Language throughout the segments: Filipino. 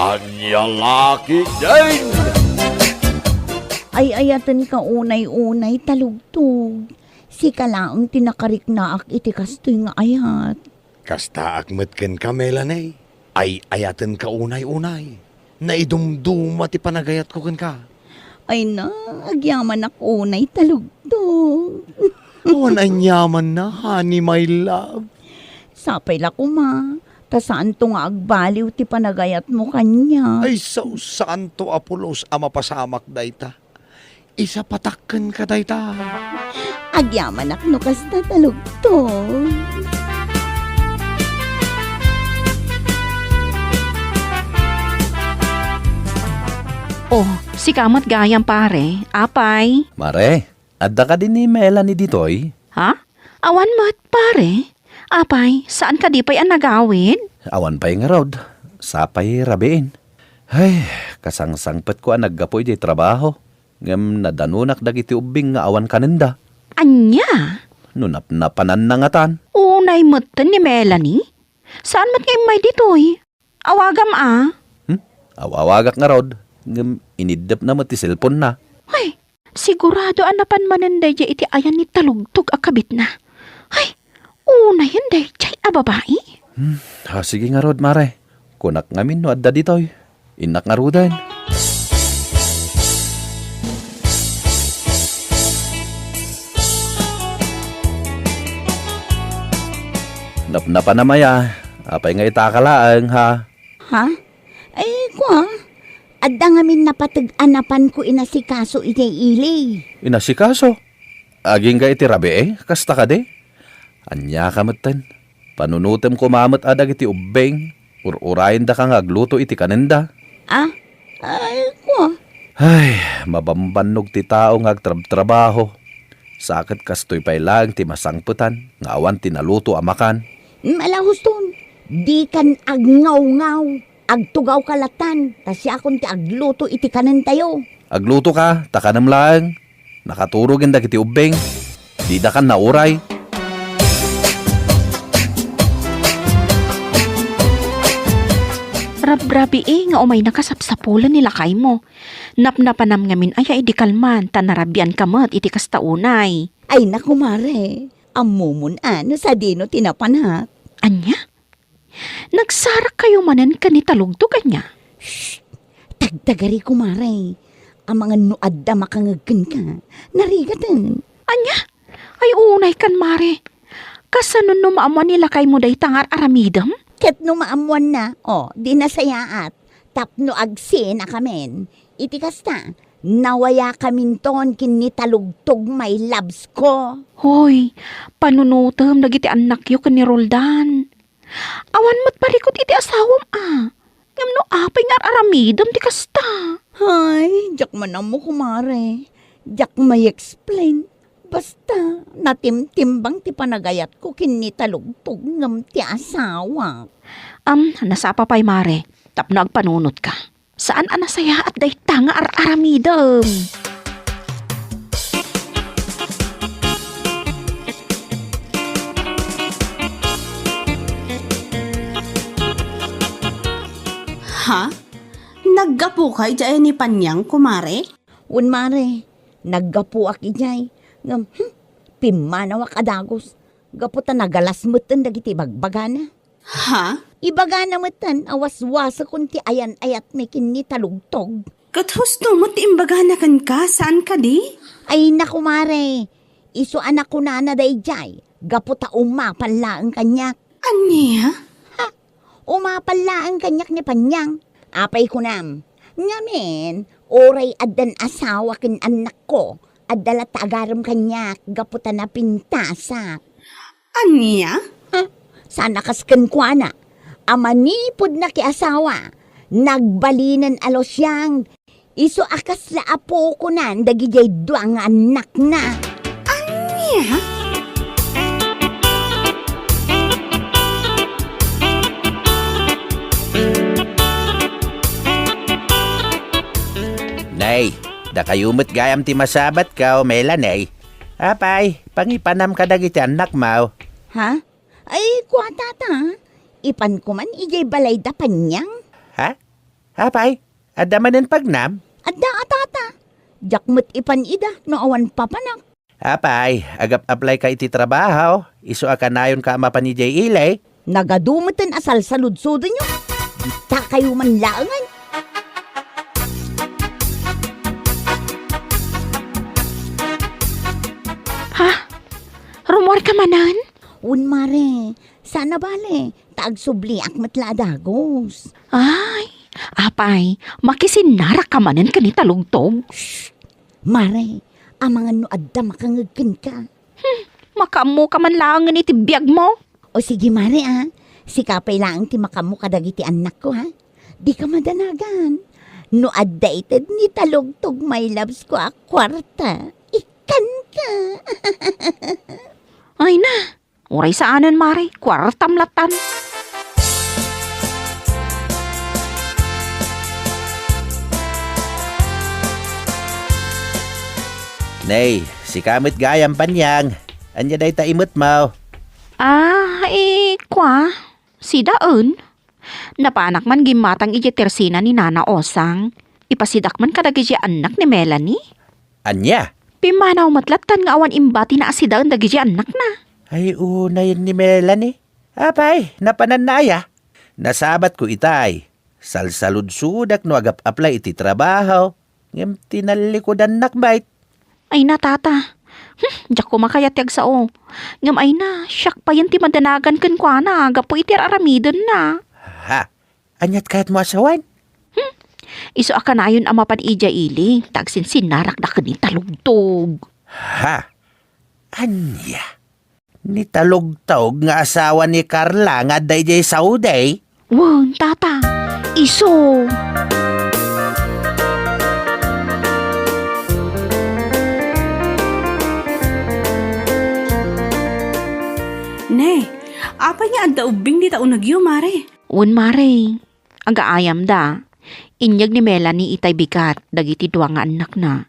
Anya laki din! Ay ayatan ka unay-unay talugtog. Si kalaang tinakarik na ak iti kastoy nga ayat. Kasta akmetken ka, Melanie. Ay ayatan ka unay-unay. Naidumduma ti panagayat ko ken ka. Ay na, agyaman ak unay talugtog. Awan anyaman na, honey, my love. Sapay la kuma. Ta saan to nga agbaliw ti panagayat mo kanya. Ay, so saan to Apolos ama pasamak dayta? Isa patakken ka dayta. Agyaman ak no kasta talugtog. Oh, si kamat gayang pare. Apay. Mare, adda ka din ni Melanie ditoy? Ha? Awan mat pare. Apay, saan ka di pa'y ang nagawid? Awan pa'y nga rod. Sapay rabiin. Ay, kasangsangpet ko ang naggapoy di trabaho. Ngam nadanunak dagiti ubing nga awan kanenda. Anya? Nunap-napanan na nga tan. Unay matan ni Melanie? Saan mat ngayon may ditoy? Awagam Awawagak nga rod. Ngam inidap na mati cellphone na. Ay, sigurado anapan mananday di iti ayan ni talugtog akabit na. Ay, unay hindi chay babae? Sige nga rod, mare. Kunak ngamin no adda ditoy. Inak nga rodan. Napnapa na maya. Apay nga itakalaang ha. Ha? Ay, kwa. Adda nga min napatag-anapan ko inasikaso iti ili. Inasikaso. Aging ga iti rabi kasta ka de. Anya kamatan. Panunutem ko mamat adag iti ubeng. Ur-urayin da kang agluto iti kanenda. Ah? Ay, kwa. Ay, mabambanog ti taong agtrabaho. Sakit kastoy pay lang ti masangputan. Ngawan tinaluto amakan. Malahuston. Di kan agnaw-ngaw. Agtugaw kalatan. Tasya akong ti agluto iti kanan tayo. Agluto ka, takanam lang. Nakaturogin da kiti ubeng. Di da kan nauray. Rab-rabi nga umay nakasapsapulan nila kay mo. Napnapanam ngamin ay di kalman, tanarabian kamat iti kastaunay. Ay, naku mare. Amumun ano sa dino tinapanhat. Anya? Nagsarak kayo manan ka ni talugtog kanya? Tagdagari ko mare. Ang mga nuad da makangagkan ka. Narigatan. Anya? Ay unay kan mare. Kasanon no maamuan nila kay mo day tangar aramidam? Ket no maamuan na, di nasayaat. Tapno agsi na kamen. Iti kasta, nawaya kaminton kinitalugtog may labs ko. Hoy, panunutom dagiti anak yo kan ni Roldan. Awan mo't parikot iti asawam Ngam no apay nga aramidam di kasta. Hay, jak man mo kumare. Jak may explain. Basta, natimtimbang ti panagayat ko kinitalugtog ngam ti asawa. Nasapa pa'y mare. Tapno agpanunot ka. Saan anasaya at day tanga aramidam? Ha? Naggapo kay dyan ni Panyang, kumare? Un mare, naggapu ak ijay. Ngam, pimanawak adagos. Gaputa nagalasmutan dagiti bagbagana. Ha? Ibagana matan awas-wasa kunti ayan-ayat may kinitalugtog. Kathusto mo ti imbagana kan ka, saan ka di? Ay naku mare, iso anak ko na dayjay. Gaputa umapanlaang kanyak. Anya? Umapanlaang kanyak ni Panyang. Apay ko nam. Ngamen, oray adan asawa kin anak ko. Adala tagaram kanyak, gaputa na pintasa. Anya? Sana kasken ko na. Amanipod na ki asawa. Nagbalinan alosyang. Iso akas la apo ko nan, dagijay duang anak na. Anya? Nay, da kayumot gayam ti masabat ka o Melanie. Apay, pangipanam ka dagiti anak mo. Ha? Ay, kwa tata. Ipan ko man ijay balay da Panyang. Ha? Apay, adamanan pagnam. Adda atata. Jakmet ipan ida no awan papanak. Apay, agap-apply ka iti trabaho. Iso akanayon ka mapanijay ilay. Nagadumutan asal sa ludsodo nyo. Di ta kayo manlaangan. Ha? Rumor ka manan? Un mare, sana bale, tagsubli akmat ladagos. Ay, apay, makisinarak ka manan ka ni talugtog. Mare, amangan no adda makangagkin ka. Makamu ka man lang iti biyag mo. O sige mare sikapay lang ti makamu kadagiti anak ko ha. Di ka madanagan. No addated ni talugtog my loves ko a kwarta. Ikan ka. Ay na, uray saanan mare, kwartam latan. Nay, si kamit gayam panyang. Anya day ta imot mo. Kwa, si Daon. Napanak man gimatang iji tersina ni Nana Osang. Ipasidak man kadagi anak ni Melanie. Anya? Pimanaw matlatan nga awan imbati na si Daon dagi anak na. Ay, unay ni Melanie. Apay, napananaya. Nasabat ko itay. Salsalud-sudak no agap-apply iti trabaho. Ngem tinalikodan nakbait. Ay na, tata. Diyak ko makayatiyag sa o. Ngam ay na, siyak pa yan ti madanagan kan kwa na. Gapo iti aramidon na. Ha? Anyat kahit mo asawan? Iso aka na ayon amapan ija ili. Tagsin sinarak na kani talugtog. Ha? Anya? Ni talugtog nga asawa ni Carla nga dayjay sauday? Wan, tata. Iso. Ne, apa niya adda ubing di taon nagyo, mare? Wan, mare. Agaayam da. Inyag ni Melanie itay bigat. Dagiti duwa nga anak na.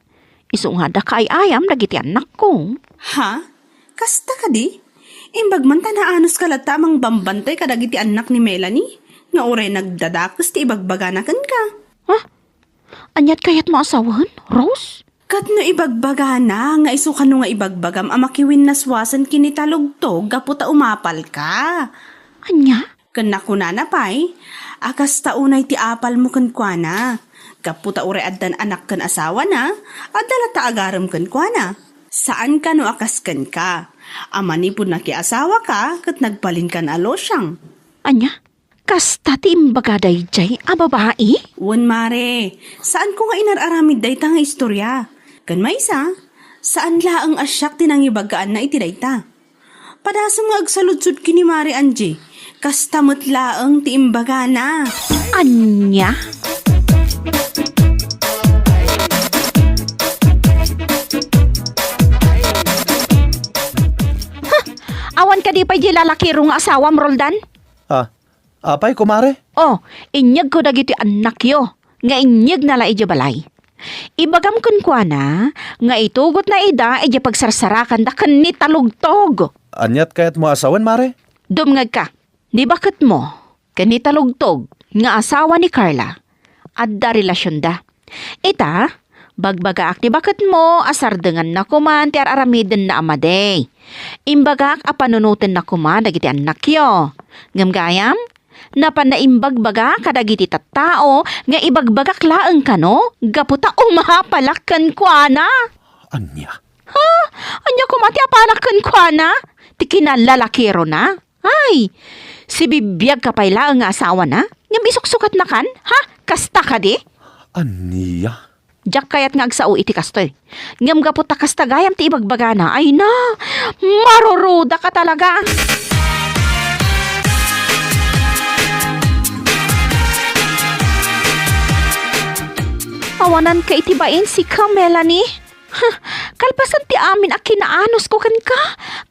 Iso nga da kay ayam dagiti anak ko. Ha? Kasta ka di? Imbag man tanaanos ka lata mang bambantay kadagiti anak ni Melanie. Nga oray nagdadakos ti ibagbaganakan ka. Anyat kayat mo asawan, Rose? Kat no ibagbagana, nga iso ka no nga ibagbagam amakiwin naswasan kinitalugtog gaputa umapal ka. Anya? Kan nakunana pay, akas taunay ti apal mo kan kuana. Kaputa ure addan anak kan asawa na, adala ta agaram kan kuana. Saan ka no akas kan ka? Amani po na ki asawa ka, kat nagbalin kan alosyang. Anya? Kasta ti imbagaday jay, babae? Wan mare, saan ko nga inararamid day ta nga istorya? Kan maysa, saan laang asyak tinangibagaan na iti dayta? Padasam nga agsaludsud kini Mare Angie, kastamot laang ti imbaga na. Anya? Awan ka di pa di lalaki rong asawam, Roldan? Apay, kumare? Oh, inyag ko dagiti anak yo. Nga inyag nala ija balay. Ibagam kun kwa na, nga itugot na ida ija pagsarsarakan da kan ni talugtog. Anyat kayat mo asawan, mare? Dumngag ka, di bakit mo, kani talugtog, nga asawa ni Carla, adda relasyon da. Ita, bagbagaak ni bakit mo, asardengan na kuman, ti aramiden na amaday. Imbagak apanunutin na kuman, dagiti anak yo. Ngamgayam, napanaimbaga kadagiti tattao, nga ibagbagak laeng kano, gaputa umahapalakan kwa na. Anya? Anya kumati apalakan kwa na? Ti kinalalakiro na? Ay, si bibiyag kapay laeng nga asawa na? Ngam isuksukat na kan? Ha? Kasta ka di? Anya? Diyak kayat nga agsao iti kastoy. Ngam gaputa kasta gayam ti ibagbaga na. Ay na, maruruda ka talaga. Awanan ka itibain si ka, Melanie. Kalpasan ti amin a kinaanos ko kan ka.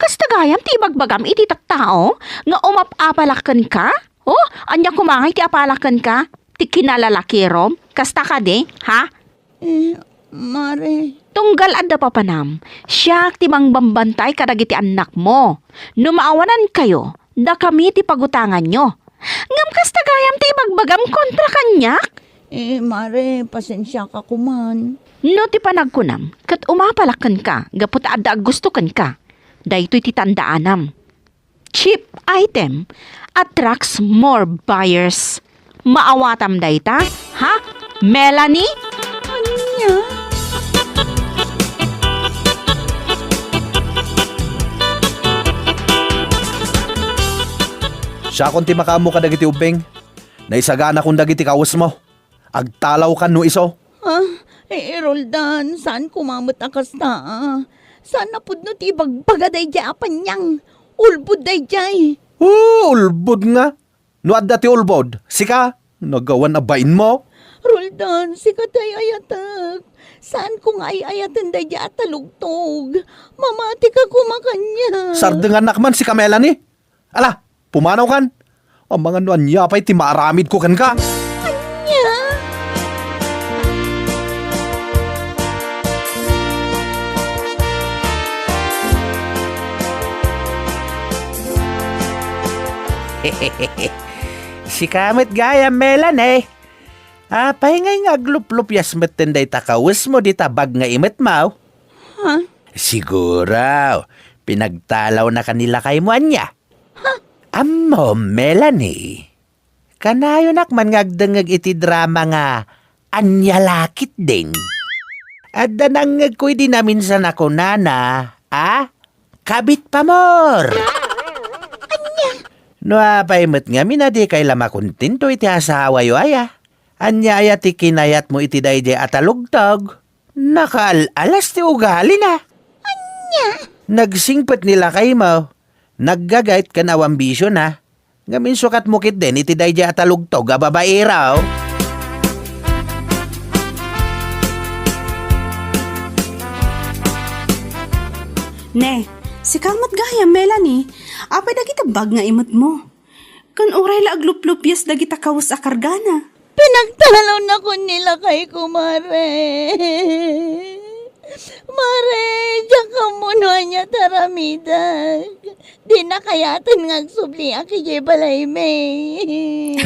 Kasta gayam ti ibagbagam iti tattao nga umapapalakan ka. Oh, anya kumangay ti apalakan ka. Ti kinalalakirom. Kasta ka di, ha? Mare. Tunggal adda papanam. Siya ti mangbambantay kadagiti anak mo. Numaawanan kayo, da kami ti pagutangan nyo. Ngam kasta gayam ti ibagbagam kontra kanyak. Mare, pasensya ka kuman. No ti panagkunam, kat umapalakan ka, gapot adda gusto kan ka. Daytoy ti tandaanam. Cheap item attracts more buyers. Maawatam dayta, ha? Melanie? Anya? Siya kung ti makamu ka dagiti ubeng. Naisagana kung dagiti kawas mo. Agtalaw ka no iso. Roldan, saan kumamot akas na? Saan napudno ti bagbagaday di apanyang? Ulbud day jay. Ulbod nga. No adda ti ulbod. Sika, nagawan na bain mo. Roldan, sikatay ayatag. Saan ko nga ayatan day di atalugtog? Mamati ka kumakanya. Sardengan nakman si Melanie. Ala, pumanaw kan. Ang mga nuan niya pa'y ti maaramid ko kan ka. Anya? Si kamit gaya Melanie. Apay nga aglup-lupyas metenday takawis mo di tabag nga imet mau. Ha? Siguro, pinagtalaw na kanila kay mo anya. Amo, Melanie. Kanayo nakman ngagdangag iti drama nga anya lakit din. At danangag ko'y di namin sa nako nana, kabit pa more. No apay met nga minadi kay lama kontinto iti asawa yo aya. Anya aya ti kinayat mo iti dayjay atalugtog. Nakaalas ti ugali na. Anya? Nagsingpet nila kay mo. Naggagait ka na ambisyon ha. Ngamin sukat mukit din iti dayjay atalugtog a babae raw. Ne, si kamot gaya, Melanie. Apay dagita bag nga imot mo. Kan oray la aglup-lupyas dagita kawas a kargana. Pinagtalaw na ko nila kay kumare. Mare, diyan ka muna niya taramidag. Di na kayatan ngagsubli aki jay balay may.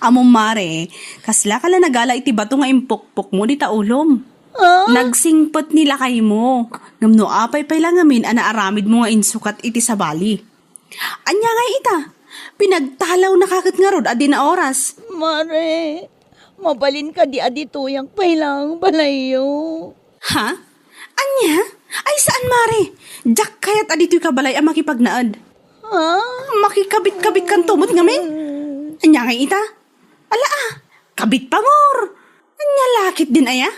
Amo mare, kasla ka la nagala iti bato nga impukpok mo di taulom. Nagsingpot nila kay mo. Ngamno apay pay lang amin ana aramid mo nga insukat iti sa bali. Anya nga ita, pinagtalaw na kakat nga rod adi na oras. Mare, mabalin ka di adituyang pailang balayo. Ha? Anya? Ay saan mare? Jak kayat adito'y kabalay ang makipagnaad. Ha? Makikabit-kabit kan tumot ngamin? Anya nga ita? Ala kabit pa mor. Anya lakit din aya?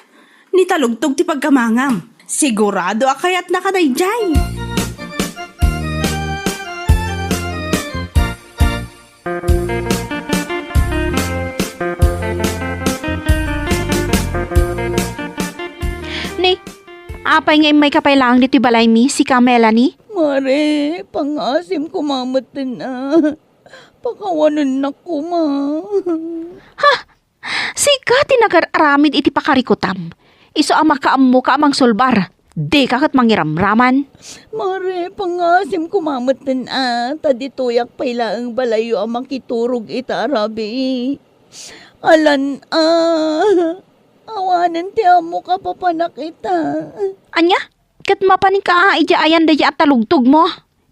Nitalugtog ti pagkamangam. Sigurado akayat nakadayjay. Ni, apay nga may kapailangan dito balay mi, si Melanie? Mare, pangasim kumamot din pakawanan na kuma. Sika tinag-aramid iti pakarikutam. Iso ang makaammo ka amang sulbar. Di kakat mangiramraman. Mare, pangasim kumamot din tadituyak pailaang balayo ang makiturog ita arabi. Alan awanan ti amo ka papanak ita. Anya? Kat mapaning ka ija ayan daya at talugtog mo.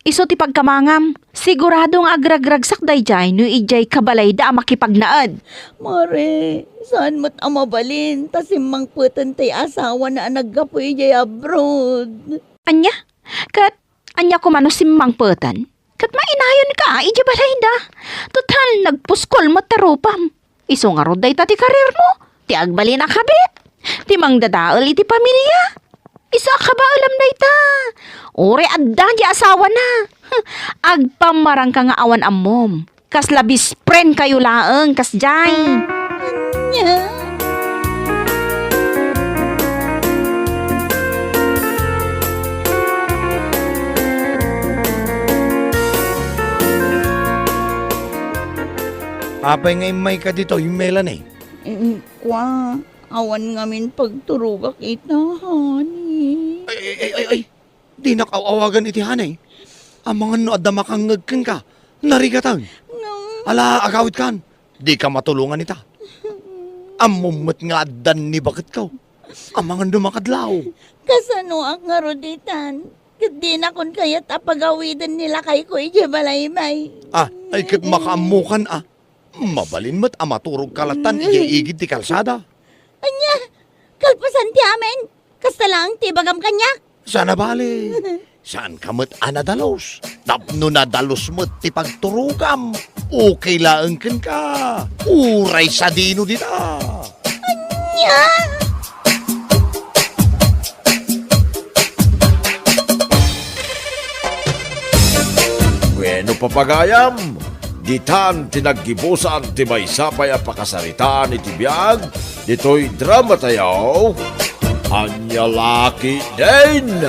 Iso ti pagkamangam. Siguradong agragragsak dayjay no ijay kabalay da makipagnaad. Mare, saan mo't amabalin? Tasimang putan tay asawa na naggapoy jay abroad. Anya? Kat anya ko mano simmang petan. Kat mainayon ka ija balay da. Total nagpuskol mo tarupam. Iso nga roday ta ti karir mo. Ti agbali na kabit. Ti mangdadaol iti pamilya. Isa ka ba alam na ita? Ore adda di asawa na. Agpamarang ka nga awan amom. Kas labis friend kayo laeng kas jay. Nya. Apay nga may ka dito, yung Melanie. Kwa, awan ngamin pagturugak ita, honey. Ay. Di nakawawagan iti hanay. Ang mga no adda makangagkan ka. Narigatan. Ala, agawit kan. Di ka matulungan ita. Amumot nga dan ni bakit ka. Amangan dumakadlaw. Kasano ang ngaruditan? Kadi na kun kaya't apagawidan nila kay ko ijabalaymay. Ay kat makaamukan Mabalin mo't amaturog kalatan iigid ti kalsada. Anya, kalpasan ti amin. Kasta lang ti bagam kanya. Sana bali. Saan ka mo't anadalos? Tapno na dalos mo't ti pagturugam. Okay laangkin ka. Uray sa dino dita. Anya! Bueno papagayam, ditan tinaggibusan ti may sapay a pakasaritaan iti biyag, dito'y drama tayo. Anya laki din!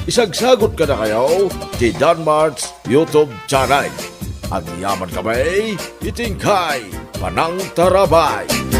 Isagsagot ka na kayo ti Danmart's YouTube channel. Ang yaman kamay, itingkay, Panang Tarabay.